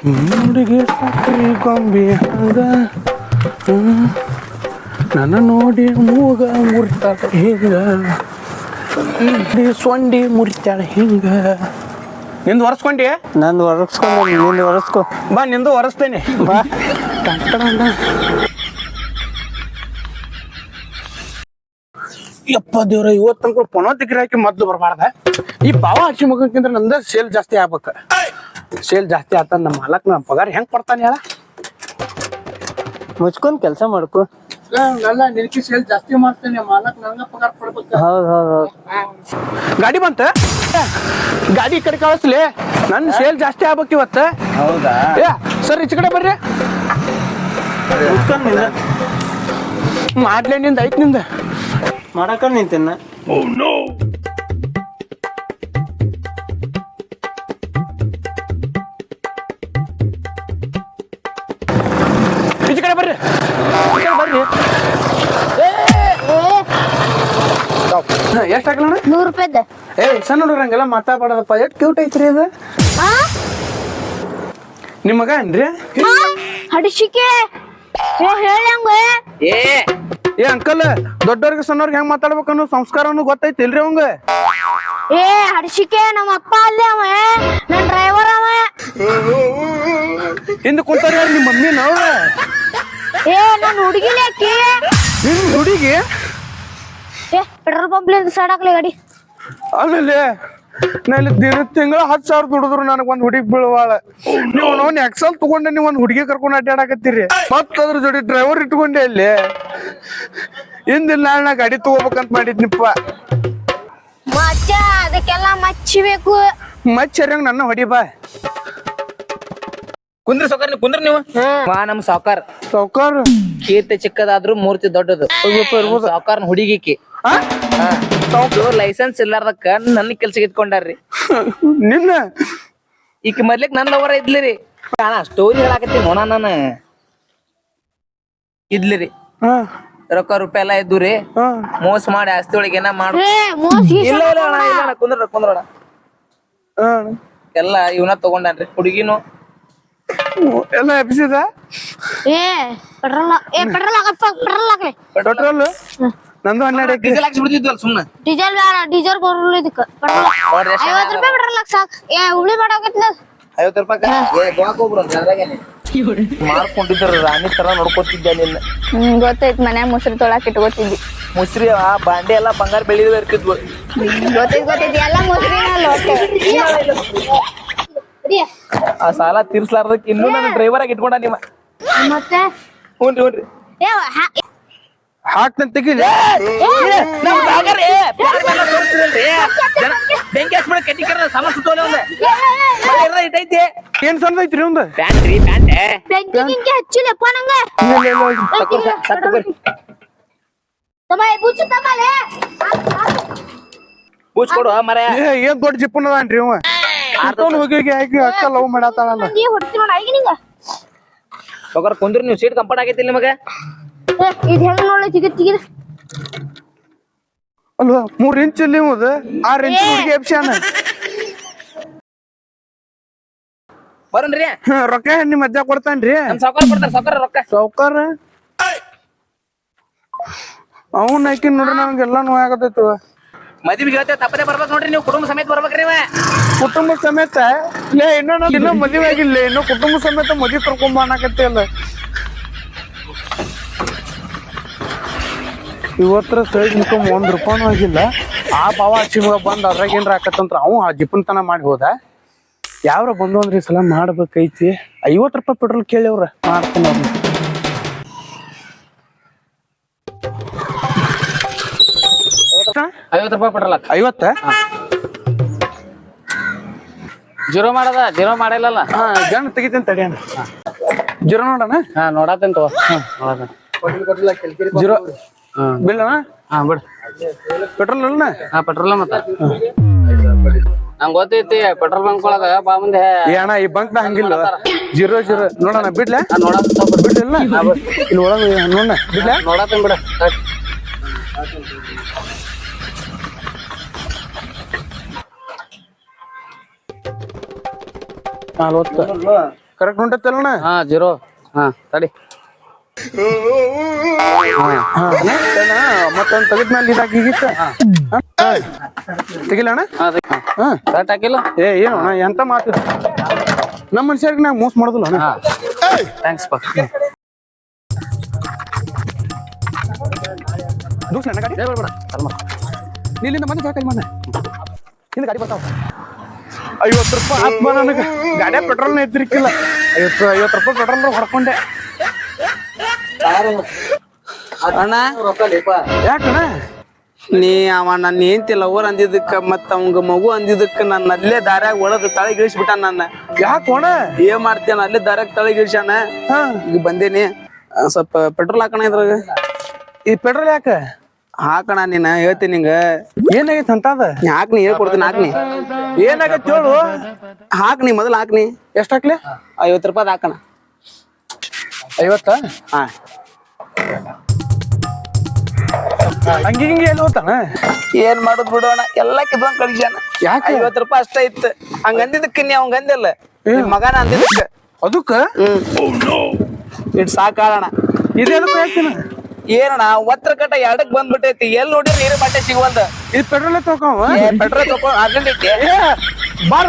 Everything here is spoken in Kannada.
ಹುಡುಗಿ ಸಕ್ರಿ ಗೊಂಬಿ ಹಂಗ ನನ್ನ ನೋಡಿ ಮೂಗ ಮುರಿತಾಳ ಹಿಂಗ ಸೊಂಡಿ ಮುರಿತಾಳ ಹಿಂಗ. ನಿಂದು ಒರೆಸ್ಕೊಂಡಿ? ನಂದು ಒರೆಸ್ಕೊಂಡು ನಿಂದು ಒರೆಸ್ಕೊ ಬಾ, ನಿಂದು ಒರೆಸ್ತೇನೆ ಬಾ. ಯಪ್ಪ ದೇವ್ರ, ಇವತ್ತು ತನಕ ಪೊಣೋತಿಗ್ರಿ ಹಾಕಿ ಮೊದ್ಲು ಬರಬಾರ್ದ. ಈ ಪಾವ ಹಚ್ಚಿ ಮಗಕ್ಕಿಂತ ನಂದ ಸೇಲ್ ಜಾಸ್ತಿ ಆಗ್ಬೇಕ. ಸೇಲ್ ಜಾಸ್ತಿ ಆತ ನಮ್ಮ ಮಾಲಕ್ ನಮ್ಮ ಪಗಾರ ಹೆಂಗ್ ಕೊಡ್ತಾನೆ ಹೇಳ? ಮುಚ್ಕೊಂಡ್ ಕೆಲಸ ಮಾಡ್ಕೊ. ಅಲ್ಲ, ನಿನಗೆ ಸೇಲ್ ಜಾಸ್ತಿ ಮಾಡ್ತೇನೆ, ಮಾಲಕ್ ನಂಗ ಪಗಾರ ಕೊಡ್ಬೇಕ. ಹೌದು ಹೌದು. ಗಾಡಿ ಬಂತ, ಗಾಡಿ ಈ ಕಡೆ ಕಳಿಸ್ಲಿ, ನನ್ ಸೇಲ್ ಜಾಸ್ತಿ ಆಗ್ಬೇಕ ಇವತ್ತ. ಹೌದಾ? ಸರ್ ಈಚ ಕಡೆ ಬರ್ರಿ. ಮಾಡ್ಲೇ ನಿಂದ ಐತ್ ನಿಂದ ಮಾಡಕ ನಿಂತೇನ. ಈಚ ಕಡೆ ಬರ್ರಿ, ಬರ್ರಿ. ಎಷ್ಟ್ ಹಾಕಲಣ್ಣ? 100 ರೂಪಾಯಿದ. ಸಣ್ಣ ಹುಡುಗರಂಗೆಲ್ಲ ಮಾತಾಡೋದಪ್ಪ. ಎಷ್ಟು ಕ್ಯೂಟ್ ಐತ್ರಿ ಅದು. ನಿಮ್ಮ ಮಗ ಏನ್ರಿ? ಹಡಿಸಿಕೆ ಹೇಳಂಗ. ಅಂಕಲ್, ದೊಡ್ಡವ್ರಿಗೆ ಸಣ್ಣವ್ರಿಗೆ ಹೆಂಗ್ ಮಾತಾಡ್ಬೇಕು ಅನ್ನೋ ಸಂಸ್ಕಾರನು ಗೊತ್ತೈತಿಲ್ರಿ ಅವಂಗ? ಹಡಿಸಿಕೆ ನಮ್ಮ ಅಪ್ಪ ಅಲ್ಲೇ, ಅವ ನನ್ ಡ್ರೈವರ್. ಅವ ಹಿಂದ ಕುಂತಾರ ಯಾರು? ನಿಮ್ಮ ಮಮ್ಮಿ ನೋಡ. ನನ್ ಹುಡುಗಿಲಿ ಅಕ್ಕಿ. ನಿಮ್ ಹುಡುಗಿ ಪೆಟ್ರೋಲ್ ಪಂಪ್ಲಿಂದ ಸೈಡ್ ಹಾಕ್ಲಿ ಗಾಡಿ. ಆಮೇಲೆ ನಾನು ತಿಂಗಳ 10,000 ದುಡಿದ್ರು ನನಗ್ ಒಂದ್ ಹುಡುಗಿ ಬೀಳುವಾಳ. ನೀವು ನೋನ್ ಎಕ್ಸಲ್ ತಗೊಂಡೆ, ನೀವು ಒಂದ್ ಹುಡುಗಿ ಕರ್ಕೊಂಡು ಅಡ್ಡಾಡಕತ್ತೀರಿ. ಮತ್ತ ಅದ್ರ ಜೋಡಿ ಡ್ರೈವರ್ ಇಟ್ಕೊಂಡೆ ಅಲ್ಲಿ. ಹಿಂದಿನ ನಾಳೆ ನಾ ಗಾಡಿ ತಗೋಬೇಕಂತ ಮಾಡಿದ್ನಿಪ್ಪ. ಮಚ್ಚ ಅದಕ್ಕೆಲ್ಲ ಮಚ್ಚಿಬೇಕು. ಮಚ್ಚರ್ಯಂಗ್ ನನ್ನ ಹೊಡಿ ಬಾ. ಕುಂದ್ರಿ ಸಾವ್ಕಾರ, ನೀವು ಕುಂದ್ರಿ. ನೀವು ನಮ್ ಸಾವ್ಕಾರ ಸಾವ್ಕಾರ ಕೀರ್ತಿ ಚಿಕ್ಕದಾದ್ರು ಮೂರ್ತಿ ದೊಡ್ಡದು. ಸಾವ್ಕಾರನ ಹುಡುಗಿಕಿ ಲೈಸೆನ್ಸ್ ಇಲ್ಲಾರ್ದಕ್ಕ ನನ್ನ ಕೆಲ್ಸಕ್ಕೆ ಇಟ್ಕೊಂಡಾರ್ರಿ. ನಿನ್ನ ಈಗ ಮೊದ್ಲಿಕ್ ನನ್ ಲವರ ಇದ್ಲಿರಿ. ಸ್ಟೋರಿ ಹೇಳಾಕತ್ತೀನಿ ನೋಣ. ನಾನು ಇದ್ಲಿರಿ, ರೊಕ್ಕ ರೂಪಾಯಿ ಎಲ್ಲಾ ಇದ್ದು ರೀ. ಮೋಸ ಮಾಡಿ ಆಸ್ತಿ ಒಳಗೆ ಏನ ಮಾಡು. ಇಲ್ಲ ಇಲ್ಲ ಅಣ್ಣ, ಇಲ್ಲ ಅಣ್ಣ, ಕುಂದ್ರೋಣ. ಎಲ್ಲ ಇವನ ತಗೊಂಡಾನ್ರಿ. ಹುಡುಗಿನು ಎಲ್ಲ ಎಬ್ಸಿದ. ಪೆಟ್ರೋಲ್ ಹಾಕ್ಲಿ. ಪೆಟ್ರೋಲ್ ನಂದು 12 ಡೀಸೆಲ್ ಹಾಕ್ಸಿ ಬಿಡ್ತಿದ್ವಲ್ಲ ಸುಮ್ನ. ಡೀಸೆಲ್ ಬೇಡ, ಡೀಸೆಲ್ ಬರಲ್ಲ ಇದಕ್ಕ. 50 ರೂಪಾಯಿ ಪೆಟ್ರೋಲ್ ಹಾಕ್ ಸಾಕ್. ಹುಬ್ಳಿ ಮಾಡಾಕತ್ಲ 50 ರೂಪಾಯಿ ಗೋವಾಕ್ ಹೋಗ್ಬಿಡು ಅದ್ರಾಗೇನೆ. ಮಾಡ್ಕೊಂಡಿದ್ರ ರಾಣಿ ತರ ನೋಡ್ಕೊತಿದ್ದೆ ನಿನ್ನ. ಗೊತ್ತೈತ್, ಮನ್ಯಾಗ ಮೊಸರು ತೊಳಾಕ್ ಇಟ್ಕೊತಿದ್ವಿ. ಮುಸ್ರಿ ಆ ಬಾಂಡೆ ಎಲ್ಲಾ ಬಂಗಾರ ಬೆಳ್ಳಿದ ಇರ್ತಿದ್ವು. ಗೊತ್ತೈತಿ ಎಲ್ಲ ಮೊಸರಿನ. ಆ ಸಾಲ ತೀರ್ಸ್ಲಾರ್ದಕ್ ಇನ್ನೂ ನನ್ನ ಡ್ರೈವರ್ ಆಗಿ ಇಟ್ಕೊಂಡ ನಿಮ್ಮ. ಮತ್ತೆ ಹ್ಞೂನ್ರಿ ಹಾಕ್ತಂತ ತೆಗಿಲಿ. ಬೆಂಕಿ ಹಚ್ಬಿಡ ಕಟ್ಟಿಕರ ಸಾಮಾನ್ ಸುತ್ತೋಲೆ ಒಂದ ಇಟ್ಟೈತಿ. ಏನ್ ಸಣ್ಣ ಐತ್ರಿ ಒಂದ್ ಪ್ಯಾಂಟ್ ರೀ, ಪ್ಯಾಂಟ್ ಬೆಂಕಿ ಹಚ್ಚಿಲ್ಲಪ್ಪ ನಂಗ. ಬೂಚ್ ಕೊಡು ಮರ. ಏನ್ ದೊಡ್ಡ ಜಿಪ್ಪನ್ ಅದಾನ್ರಿ ಅವ. ಹೋಗಿ ಹಾಕಿ ಅಕ್ಕ ಲವ್ ಮಾಡತ್ತಾಳಲ್ಲ. ಸೊಗರ್ ಕುಂದ್ರಿ, ನೀವು ಸೀಟ್ ಕಂಫರ್ಟ್ ಆಗೈತಿ ನಿಮಗ? ಇದು ಹೆಂಗ್ ನೋಡ್ಲಿ ತಿಗಿದ್ ಅಲ್ವಾ? 3 ಇಂಚ್ ಅಲ್ಲಿ 6 ಇಂಚ್ ಹುಡುಗಿ ಎಬ್ಸ್ಯಾನ. ಬರನ್ರಿ. ರೊಕ್ಕ ನಿಮ್ಮ ಅಜ್ಜ ಕೊಡ್ತಾನ್ರಿ. ನಮ್ ಸಾವ್ಕಾರ ಕೊಡ್ತಾರ. ಸಾವ್ಕಾರ ರೊಕ್ಕ ಸಾವ್ಕಾರ ಅವನ್ ಹಾಕಿ ನೋಡ್ರಿ, ನಮ್ಗೆಲ್ಲಾ ನೋವಾಗತೈತಿ. ಮದ್ವಿಗೆ ಹೇಳ್ತೇವೆ, ತಪ್ಪದೆ ಬರ್ಬೇಕು ನೋಡ್ರಿ. ನೀವು ಕುಟುಂಬ ಸಮೇತ ಬರ್ಬೇಕ್ರಿ. ಕುಟುಂಬ ಸಮೇತ ಇನ್ನೂ ಮದುವೆ ಆಗಿಲ್ಲ, ಇನ್ನು ಕುಟುಂಬ ಸಮೇತ ಮದ್ವಿ ಕರ್ಕೊಂಡ್ ಅನ್ನಕತ್ತಿ ಅಲ್ಲ. ಇವತ್ತರ ಸೈಡ್ ಮುಖಮ್ 1 ರೂಪಾಯಿನೂ ಆಗಿಲ್ಲ. ಆ ಭಾವ ಹಚ್ಚಿ ಮಗ ಬಂದ್ ಅದ್ರಾಗ ಏನ್ರ ಆಕತ್ತಂತ್ರ ಅವ ಆ ಜಿಪ್ಪನ್ತನ ಮಾಡಿ ಹೋದ. ಯಾವ್ರ ಬಂದು ಅಂದ್ರಿ ಸಲ ಮಾಡ್ಬೇಕೈತಿ. 50 ರೂಪಾಯಿ ಪೆಟ್ರೋಲ್ ಕೇಳಿವ್ರ ಮಾಡ್ತೀನಿ ಅವ್ರನ್ನ. ₹50 ಪೆಟ್ರೋಲ್ 50 ಜೀರೋ ಮಾಡದ. ಜೀರೋ ಮಾಡಿಲ್ಲಲ್ಲ. ಗಂಡ ತೆಗಿತೀನಿ ತಡಿಯಣ. ಜೀರೋ ನೋಡಣ. ನೋಡತ್ತೇನ್ ತಗೋ. ಜೀರೋ ಬಿಲ್ ಅಣ್ಣ. ಬಿಡ್. ಪೆಟ್ರೋಲ್ ಅಲ್ಲ. ಪೆಟ್ರೋಲ್ ಮತ್ತ ನಂಗೆ ಗೊತ್ತೈತಿ. ಪೆಟ್ರೋಲ್ ಬಂಕ್ ಒಳಗ ಬಾ ಮುಂದೆ ಅಣ್ಣ ಈ ಬಂಕ್ ನ ಹಂಗಿಲ್ಲ. 0 ನೋಡಣ ಬಿಡ್ಲ. ಬಿಡ್ಲಿಲ್ಲ ಇಲ್ಲಿ ಒಳಗ ನೋಡ ಬಿಡ್ಲ. ನೋಡತ್ತೇನ್ ಬಿಡ. ಕರೆಕ್ಟ್ ಹೊಂಟತ್ತಲ್ಲಣ್ಣ ಹಾ 0 ಹಾ ತಡಿ ಮತ್ತೊಂದ್ ತೆಗೆದ್ಮೇಲೆ ಇದಾಗಿತ್ತ ತೆಗಿಲ್ಲ ಅಣ್ಣ ಹಾ ಕರೆಕ್ಟ್ ಹಾಕಿಲ್ಲ ಏ ಏನು ಅಣ್ಣ ಎಂತ ಮಾತು ನಮ್ಮ ಮನುಷ್ಯರಿಗೆ ನಾ ಮೋಸ ಮಾಡೋದಿಲ್ಲ ಅಣ್ಣ ಥ್ಯಾಂಕ್ಸ್ ಪಾ ದೂಸ್ ನನ್ನ ಗಾಡಿ ಬೇಡ ನೀಲಿಂದ ಮನೆ ಜಾಕ ಮನೆ ಹಿಂದ ಗಾಡಿ ಬರ್ತಾವ 50 ರೂಪಾಯಿ ಆತ್ಮ ನನಗೆ ಗಾಡಿ ಪೆಟ್ರೋಲ್ನ ಎತ್ತಿರಿಕಿಲ್ಲ 50 ರೂಪಾಯಿ ಪೆಟ್ರೋಲ್ ಹೊಡ್ಕೊಂಡೆ ಅಣ್ಣ ಯಾಕಣ್ಣ ನೀ ಅವ ನನ್ನ ಹೆಂತಿಲ್ಲ ಊರ್ ಅಂದಿದ್ದಕ್ಕ ಮತ್ತ ಅವಂಗ ಮಗು ಅಂದಿದ್ದಕ್ಕ ನನ್ನ ಅಲ್ಲೇ ದಾರ್ಯಾಗ ಒಳದ ತಳಗಿಳಿಸ್ಬಿಟ್ಟ ನನ್ನ ಯಾಕೋಣ ಏನ್ ಮಾಡ್ತೇನ ಅಲ್ಲೇ ದಾರ್ಯಾಗ ತಳಗಿಳಿಸ್ಯಾನ ಈಗ ಬಂದೇನಿ ಸ್ವಲ್ಪ ಪೆಟ್ರೋಲ್ ಹಾಕಣ ಇದ್ರಾಗ ಈ ಪೆಟ್ರೋಲ್ ಯಾಕ ಹಾಕಣ ನೀನ ಹೇಳ್ತೀನಿ ನಿಂಗ ಏನಾಗೈತೆ ಅಂತದ ಹಾಕ್ನಿ ಹೇಳ್ಕೊಡ್ತೀನಿ ಹಾಕ್ನಿ ಏನಾಗೈತೆ ಹೇಳು ಹಾಕ್ನಿ ಮೊದಲು ಹಾಕ್ನಿ ಎಷ್ಟ್ ಹಾಕ್ಲಿ 50 ರೂಪಾಯಿ ಹಾಕಣ 50 ಹಾ ಹಂಗಿ ಹಿಂಗೆ ಎಲ್ಲಿ ಹೋತಾನ ಏನ್ ಮಾಡುದ್ ಬಿಡೋಣ ಎಲ್ಲಾ ಕಿತ್ಕೊಂಡ್ ಕಳಿಸ್ಯಾನ ಯಾಕೆ 50 ರೂಪಾಯಿ ಅಷ್ಟ ಇತ್ತು ಹಂಗ ಅಂದಿದ್ದಕ್ಕ ನೀ ಅವಂಗ ಅಂದಿಲ್ಲ ನಿನ್ ಮಗನ ಅಂದಿದ್ದಕ್ಕ ಅದಕ್ಕ ಇಟ್ ಸಾಕಾಳಣ ಇದು ಎದಕ್ಕೆ ಹಾಕ್ತೀನ ಏನಣ್ಣ ಒತ್ತರ ಕಟ್ಟ ಎರಡಕ್ ಬಂದ್ಬಿಟ್ಟೈತಿ ಎಲ್ಲಿ ನೋಡಿರಿ ನೀರು ಬಟ್ಟೆ ಸಿಗುವಂತ ಇದು ಪೆಟ್ರೋಲ್ ತಗೋವ ಪೆಟ್ರೋಲ್ ತಗೊಂಡ್ ಅರ್ಜೆಂಟ್ ಐತಿ ಬಾರ